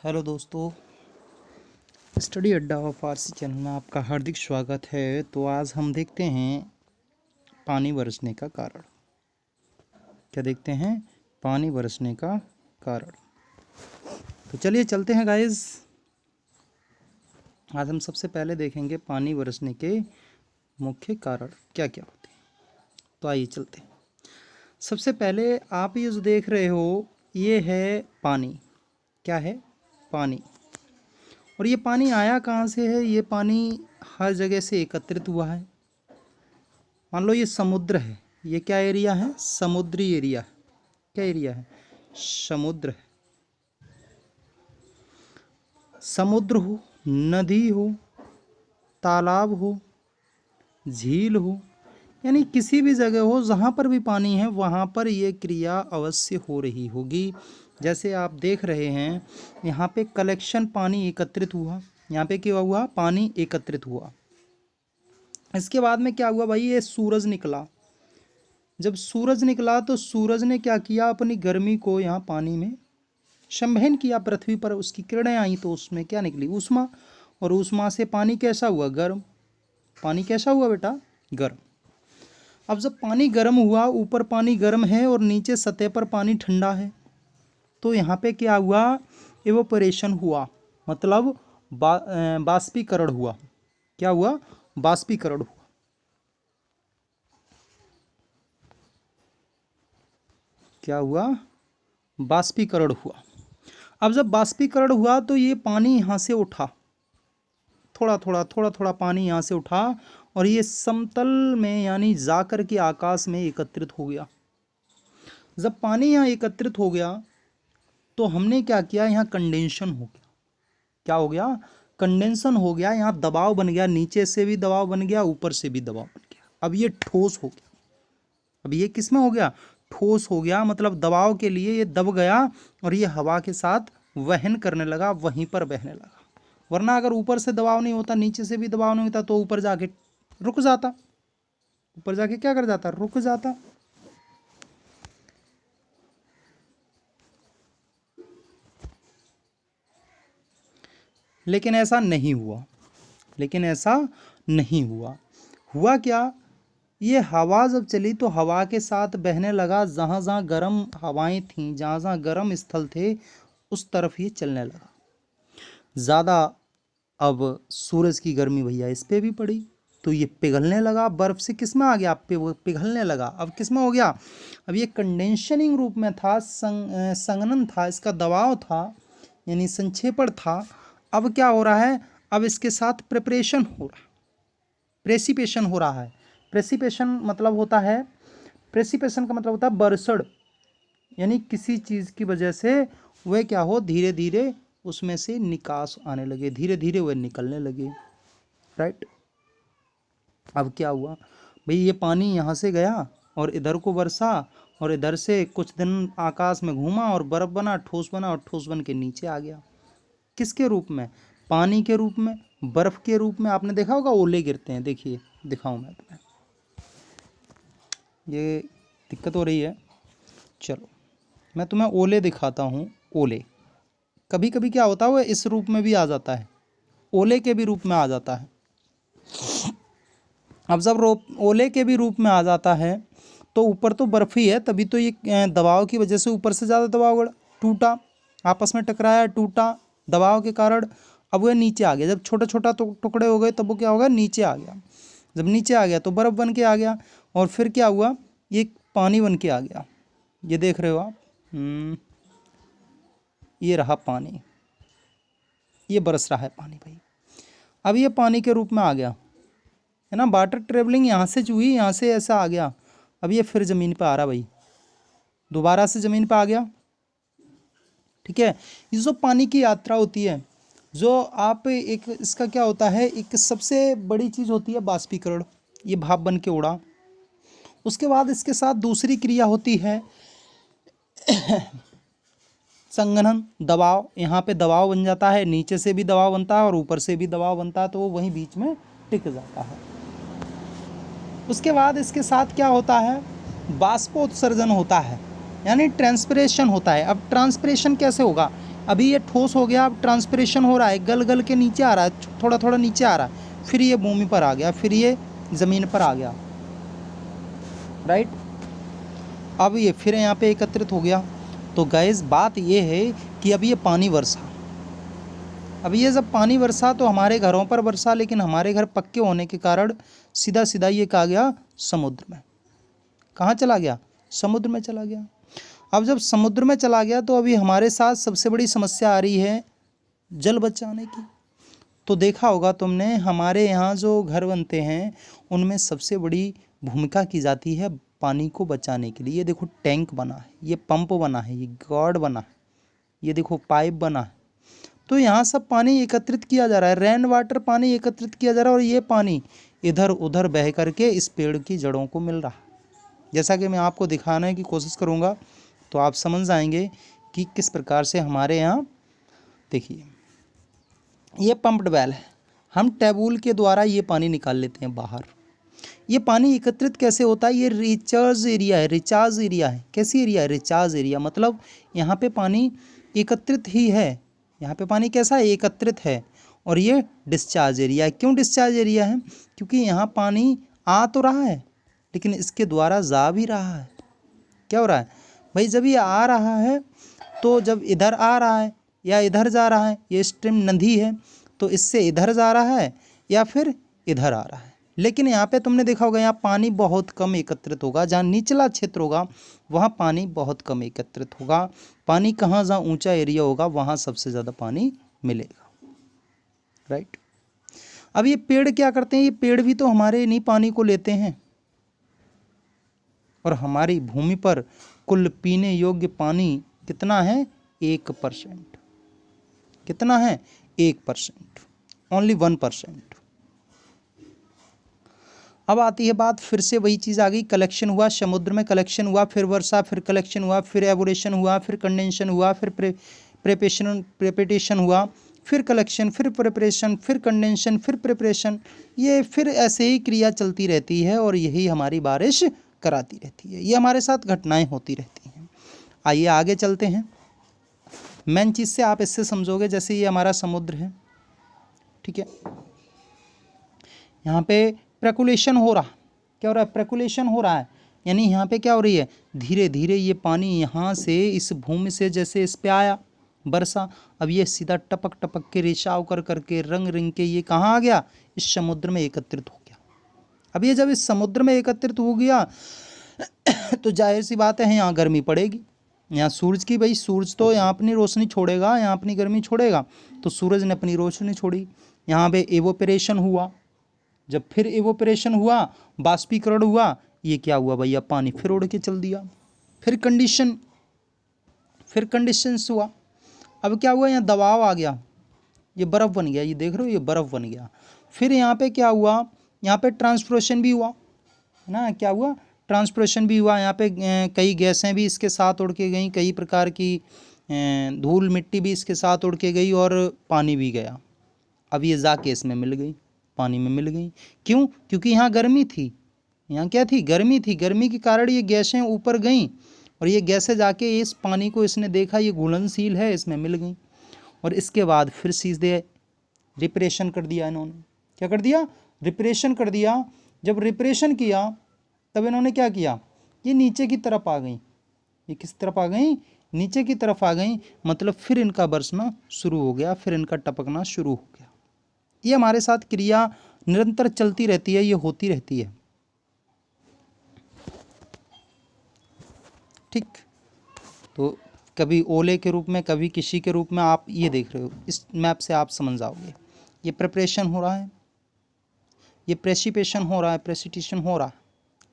Hello दोस्तों, study अड्डा और फारसी चैनल में आपका हार्दिक स्वागत है। तो आज हम देखते हैं पानी बरसने का कारण। क्या देखते हैं? पानी बरसने का कारण। तो चलिए चलते हैं गाइस। आज हम सबसे पहले देखेंगे पानी बरसने के मुख्य कारण क्या क्या होते हैं। तो आइए चलते हैं। सबसे पहले आप ये जो देख रहे हो, ये है पानी। क्या है? पानी। और ये पानी आया कहाँ से है? ये पानी हर जगह से एकत्रित हुआ है। मान लो ये समुद्र है। ये क्या एरिया है? समुद्री एरिया है। क्या एरिया है? समुद्र है। समुद्र हो, नदी हो, तालाब हो, झील हो, यानी किसी भी जगह हो जहाँ पर भी पानी है वहाँ पर ये क्रिया अवश्य हो रही होगी। जैसे आप देख रहे हैं, यहाँ पे कलेक्शन पानी एकत्रित हुआ। यहाँ पे क्या हुआ? पानी एकत्रित हुआ। इसके बाद में क्या हुआ भाई? ये सूरज निकला। जब सूरज निकला तो सूरज ने क्या किया? अपनी गर्मी को यहाँ पानी में संवहन किया। पृथ्वी पर उसकी किरणें आई तो उसमें क्या निकली? ऊष्मा। और ऊष्मा से पानी कैसा हुआ? गर्म। पानी कैसा हुआ बेटा? गर्म। अब जब पानी गर्म हुआ, ऊपर पानी गर्म है और नीचे सतह पर पानी ठंडा है, तो यहाँ पे क्या हुआ? इवोपरेशन हुआ, मतलब बाष्पीकरण हुआ। क्या हुआ? बाष्पीकरण हुआ। क्या हुआ? बाष्पीकरण हुआ। अब जब बाष्पीकरण हुआ तो ये पानी यहाँ से उठा, थोड़ा थोड़ा पानी यहाँ से उठा और ये समतल में यानी जाकर के आकाश में एकत्रित हो गया। जब पानी यहाँ एकत्रित हो गया तो हमने क्या किया? यहाँ कंडेंशन हो गया। क्या हो गया? कंडेंसन हो गया। यहाँ दबाव बन गया, नीचे से भी दबाव बन गया, ऊपर से भी दबाव बन गया। अब ये ठोस हो गया। अब ये किस में हो गया? ठोस हो गया, मतलब दबाव के लिए ये दब गया और ये हवा के साथ वहन करने लगा, वहीं पर बहने लगा। वरना अगर ऊपर से दबाव नहीं होता, नीचे से भी दबाव नहीं होता, तो ऊपर जाके रुक जाता। ऊपर जाके क्या कर जाता? रुक जाता। लेकिन ऐसा नहीं हुआ। लेकिन ऐसा नहीं हुआ। हुआ क्या? ये हवा जब चली तो हवा के साथ बहने लगा। जहाँ जहाँ गर्म हवाएं थीं, जहाँ जहाँ गर्म स्थल थे, उस तरफ ये चलने लगा ज़्यादा। अब सूरज की गर्मी भैया इस पे भी पड़ी तो ये पिघलने लगा। बर्फ से किस में आ गया? पे वो पिघलने लगा। अब किस में हो गया? अब ये कंडेंशनिंग रूप में था, संघनन था, इसका दबाव था, यानी संक्षेपण था। अब क्या हो रहा है? अब इसके साथ प्रिपरेशन हो रहा है, प्रेसिपेशन हो रहा है। प्रेसिपेशन मतलब होता है, प्रेसिपेशन का मतलब होता है बरसड़, यानी किसी चीज़ की वजह से वह क्या हो? धीरे धीरे उसमें से निकास आने लगे, धीरे धीरे वह निकलने लगे। राइट। अब क्या हुआ भाई? ये पानी यहाँ से गया और इधर को बरसा और इधर से कुछ दिन आकाश में घूमा और बर्फ बना, ठोस बना और ठोस बन के नीचे आ गया। किसके रूप में? पानी के रूप में, बर्फ के रूप में। आपने देखा होगा ओले गिरते हैं। देखिए, दिखाऊं मैं तुम्हें। ये दिक्कत हो रही है। चलो मैं तुम्हें ओले दिखाता हूँ। ओले कभी कभी क्या होता है, वो इस रूप में भी आ जाता है, ओले के भी रूप में आ जाता है। अब जब ओले के भी रूप में आ जाता है तो ऊपर तो बर्फ ही है, तभी तो ये दबाव की वजह से ऊपर से ज़्यादा दबाव बढ़ा, टूटा, आपस में टकराया, टूटा दबाव के कारण। अब वह नीचे आ गया। जब छोटा छोटा टुकड़े हो गए तब वो क्या होगा? नीचे आ गया। जब नीचे आ गया तो बर्फ़ बन के आ गया और फिर क्या हुआ? ये पानी बन के आ गया। ये देख रहे हो आप, ये रहा पानी, ये बरस रहा है पानी भाई। अब ये पानी के रूप में आ गया, है ना। वाटर ट्रेवलिंग यहाँ से हुई, यहाँ से ऐसा आ गया। अब ये फिर ज़मीन पे आ रहा भाई, दोबारा से ज़मीन पे आ गया। ठीक है। ये जो पानी की यात्रा होती है, जो आप एक इसका क्या होता है, एक सबसे बड़ी चीज़ होती है बाष्पीकरण। ये भाप बन के उड़ा। उसके बाद इसके साथ दूसरी क्रिया होती है संघनन, दबाव। यहाँ पे दबाव बन जाता है, नीचे से भी दबाव बनता है और ऊपर से भी दबाव बनता है, तो वो वहीं बीच में टिक जाता है। उसके बाद इसके साथ क्या होता है? बाष्पोत्सर्जन होता है, यानी ट्रांसपिरेशन होता है। अब ट्रांसपिरेशन कैसे होगा? अभी ये ठोस हो गया, अब ट्रांसपिरेशन हो रहा है, गल गल के नीचे आ रहा है, थोड़ा थोड़ा नीचे आ रहा है, फिर ये भूमि पर आ गया, फिर ये ज़मीन पर आ गया, राइट। अब ये फिर यहाँ पे एकत्रित हो गया। तो गाइस बात ये है कि अब ये पानी वर्षा, अब ये जब पानी वर्षा तो हमारे घरों पर वर्षा, लेकिन हमारे घर पक्के होने के कारण सीधा सीधा ये कहा गया समुद्र में। कहाँ चला गया? समुद्र में चला गया। अब जब समुद्र में चला गया तो अभी हमारे साथ सबसे बड़ी समस्या आ रही है जल बचाने की। तो देखा होगा तुमने, हमारे यहाँ जो घर बनते हैं उनमें सबसे बड़ी भूमिका की जाती है पानी को बचाने के लिए। ये देखो टैंक बना है, ये पंप बना है, ये गार्ड बना है, ये देखो पाइप बना है। तो यहाँ सब पानी एकत्रित किया जा रहा है, रेन वाटर पानी एकत्रित किया जा रहा है, और ये पानी इधर उधर बह करके इस पेड़ की जड़ों को मिल रहा है। जैसा कि मैं आपको दिखाने की कोशिश करूँगा तो आप समझ जाएंगे कि किस प्रकार से हमारे यहाँ, देखिए ये पंप्ड वेल है, हम टेबुल के द्वारा ये पानी निकाल लेते हैं बाहर। ये पानी एकत्रित कैसे होता है? ये रिचार्ज एरिया है, रिचार्ज एरिया है। कैसी एरिया है? रिचार्ज एरिया, मतलब यहाँ पे पानी एकत्रित ही है। यहाँ पे पानी कैसा है? एकत्रित है। और ये डिस्चार्ज एरिया है। क्यों डिस्चार्ज एरिया है? क्योंकि यहाँ पानी आ तो रहा है लेकिन इसके द्वारा जा भी रहा है। क्या हो रहा है भाई? जब ये आ रहा है तो जब इधर आ रहा है या इधर जा रहा है, ये स्ट्रीम नदी है तो इससे इधर जा रहा है या फिर इधर आ रहा है। लेकिन यहाँ पे तुमने देखा होगा यहाँ पानी बहुत कम एकत्रित होगा। जहाँ निचला क्षेत्र होगा वहाँ पानी बहुत कम एकत्रित होगा। पानी कहाँ, जहाँ ऊंचा एरिया होगा वहाँ सबसे ज़्यादा पानी मिलेगा, राइट। अब ये पेड़ क्या करते हैं? ये पेड़ भी तो हमारे इन्हीं पानी को लेते हैं, और हमारी भूमि पर कुल पीने योग्य पानी कितना है? 1%। कितना है? 1%, ओनली 1%। अब आती है बात, फिर से वही चीज़ आ गई, कलेक्शन हुआ समुद्र में, कलेक्शन हुआ, फिर वर्षा, फिर कलेक्शन हुआ, फिर एवोरेशन हुआ, फिर कंडेंशन हुआ, फिर प्रेपिटेशन हुआ, फिर कलेक्शन, फिर प्रिपरेशन, फिर कंडेंशन, फिर प्रिपरेशन। ये फिर ऐसे ही क्रिया चलती रहती है और यही हमारी बारिश कराती रहती है। ये हमारे साथ घटनाएं होती रहती हैं। आइए आगे चलते हैं। मेन चीज़ से आप इससे समझोगे, जैसे ये हमारा समुद्र है, ठीक है, यहाँ पे प्रकुलेशन हो रहा। क्या हो रहा है? प्रकुलेशन हो रहा है, यानी यहाँ पे क्या हो रही है? धीरे धीरे ये पानी यहाँ से इस भूमि से जैसे इस पे आया वर्षा, अब ये सीधा टपक टपक के रिसाव कर करके रंग रिंग के ये कहाँ आ गया? इस समुद्र में एकत्रित हो गया। अब ये जब इस समुद्र में एकत्रित हो गया तो जाहिर सी बात है यहाँ गर्मी पड़ेगी। यहाँ सूरज की, भाई सूरज तो यहाँ अपनी रोशनी छोड़ेगा, यहाँ अपनी गर्मी छोड़ेगा, तो सूरज ने अपनी रोशनी छोड़ी। यहाँ पे एवोपरेशन हुआ, जब फिर एवोपरेशन हुआ, बाष्पीकरण हुआ, ये क्या हुआ भैया? पानी फिर उड़ के चल दिया। फिर कंडीशंस हुआ। अब क्या हुआ? यहाँ दबाव आ गया, ये बर्फ़ बन गया, ये देख रहे हो, ये बर्फ़ बन गया। फिर यहाँ पे क्या हुआ? यहाँ पे ट्रांसपिरेशन भी हुआ, है ना। क्या हुआ? ट्रांसपिरेशन भी हुआ। यहाँ पे कई गैसें भी इसके साथ उड़ के गई, कई प्रकार की धूल मिट्टी भी इसके साथ उड़ के गई, और पानी भी गया। अब ये जाके इसमें मिल गई, पानी में मिल गई। क्यों? क्योंकि यहाँ गर्मी थी। यहाँ क्या थी? गर्मी थी। गर्मी के कारण ये गैसें ऊपर गईं, और ये गैसें जाके इस पानी को इसने देखा ये घुलनशील है, इसमें मिल गई। और इसके बाद फिर सीधे रिपरेशन कर दिया इन्होंने। क्या कर दिया? रिपरेशन कर दिया। जब रिपरेशन किया तब इन्होंने क्या किया? ये नीचे की तरफ आ गई। ये किस तरफ आ गई? नीचे की तरफ आ गई। मतलब फिर इनका बरसना शुरू हो गया, फिर इनका टपकना शुरू हो गया। ये हमारे साथ क्रिया निरंतर चलती रहती है, ये होती रहती है, ठीक। तो कभी ओले के रूप में, कभी किसी के रूप में, आप ये देख रहे हो, इस मैप से आप समझ जाओगे। ये प्रिपरेशन हो रहा है, ये प्रेसिपिटेशन हो रहा है, प्रेसिपिटेशन हो रहा है,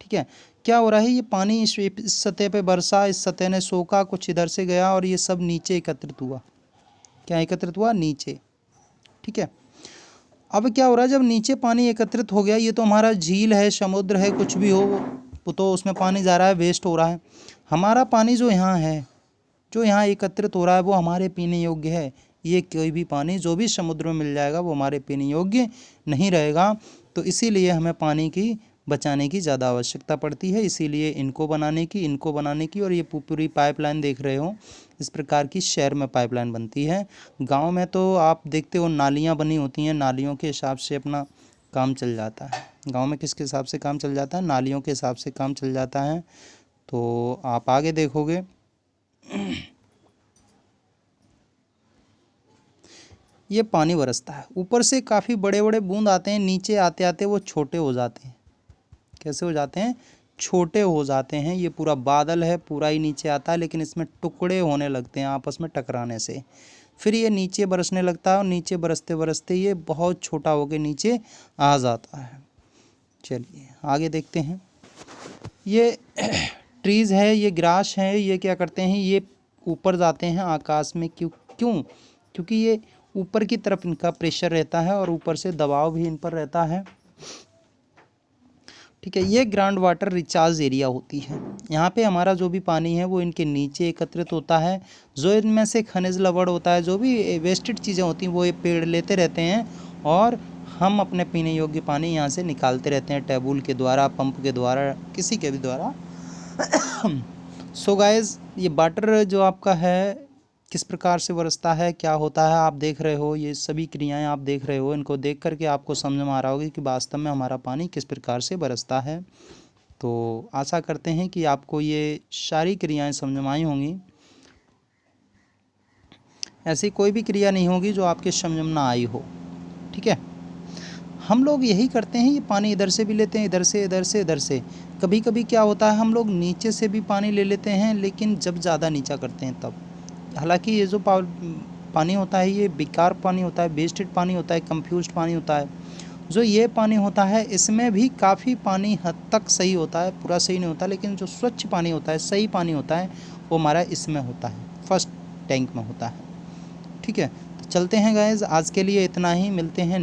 ठीक है। क्या हो रहा है? ये पानी इस सतह पे बरसा, इस सतह ने सोखा, कुछ इधर से गया, और ये सब नीचे एकत्रित हुआ। क्या एकत्रित हुआ? नीचे, ठीक है। अब क्या हो रहा है? जब नीचे पानी एकत्रित हो गया, ये तो हमारा झील है, समुद्र है, कुछ भी हो, तो उसमें पानी जा रहा है, वेस्ट हो रहा है। हमारा पानी जो यहाँ है, जो यहाँ एकत्रित हो रहा है, वो हमारे पीने योग्य है। ये कोई भी पानी जो भी समुद्र में मिल जाएगा वो हमारे पीने योग्य नहीं रहेगा। तो इसीलिए हमें पानी की बचाने की ज़्यादा आवश्यकता पड़ती है, इसीलिए इनको बनाने की और ये पूरी पाइपलाइन देख रहे हो, इस प्रकार की शहर में पाइपलाइन बनती है। गांव में तो आप देखते हो नालियां बनी होती हैं, नालियों के हिसाब से अपना काम चल जाता है। गांव में किसके हिसाब से काम चल जाता है? नालियों के हिसाब से काम चल जाता है। तो आप आगे देखोगे ये पानी बरसता है, ऊपर से काफ़ी बड़े बड़े बूंद आते हैं, नीचे आते आते वो छोटे हो जाते हैं। कैसे हो जाते हैं? छोटे हो जाते हैं। ये पूरा बादल है, पूरा ही नीचे आता है, लेकिन इसमें टुकड़े होने लगते हैं आपस में टकराने से। फिर ये नीचे बरसने लगता है और नीचे बरसते बरसते ये बहुत छोटा होकर नीचे आ जाता है। चलिए आगे देखते हैं। ये ट्रीज़ है, ये ग्रास है, ये क्या करते हैं? ये ऊपर जाते हैं आकाश में। क्यों? क्योंकि ये ऊपर की तरफ इनका प्रेशर रहता है और ऊपर से दबाव भी इन पर रहता है। ठीक है, ये ग्राउंड वाटर रिचार्ज एरिया होती है। यहाँ पे हमारा जो भी पानी है वो इनके नीचे एकत्रित होता है। जो इनमें से खनिज लवण होता है, जो भी वेस्टेड चीज़ें होती हैं, वो ये पेड़ लेते रहते हैं और हम अपने पीने योग्य पानी यहाँ से निकालते रहते हैं, टैबूल के द्वारा, पंप के द्वारा, किसी के भी द्वारा। सो गाइस, ये वाटर जो आपका है किस प्रकार से बरसता है, क्या होता है, आप देख रहे हो। ये सभी क्रियाएं आप देख रहे हो, इनको देख करके आपको समझ में आ रहा होगा कि वास्तव में हमारा पानी किस प्रकार से बरसता है। तो आशा करते हैं कि आपको ये सारी क्रियाएं समझ में आई होंगी। ऐसी कोई भी क्रिया नहीं होगी जो आपके समझ में ना आई हो। ठीक है, हम लोग यही करते हैं, ये पानी इधर से भी लेते हैं, इधर से, इधर से, इधर से। कभी कभी क्या होता है, हम लोग नीचे से भी पानी ले लेते हैं, लेकिन जब ज़्यादा नीचा करते हैं तब। हालांकि ये जो पानी होता है ये बेकार पानी होता है, वेस्टेड पानी होता है, कंफ्यूज्ड पानी होता है। जो ये पानी होता है इसमें भी काफ़ी पानी हद तक सही होता है, पूरा सही नहीं होता, लेकिन जो स्वच्छ पानी होता है, सही पानी होता है, वो हमारा इसमें होता है, फर्स्ट टैंक में होता है। ठीक है, तो चलते हैं गाइस, आज के लिए इतना ही, मिलते हैं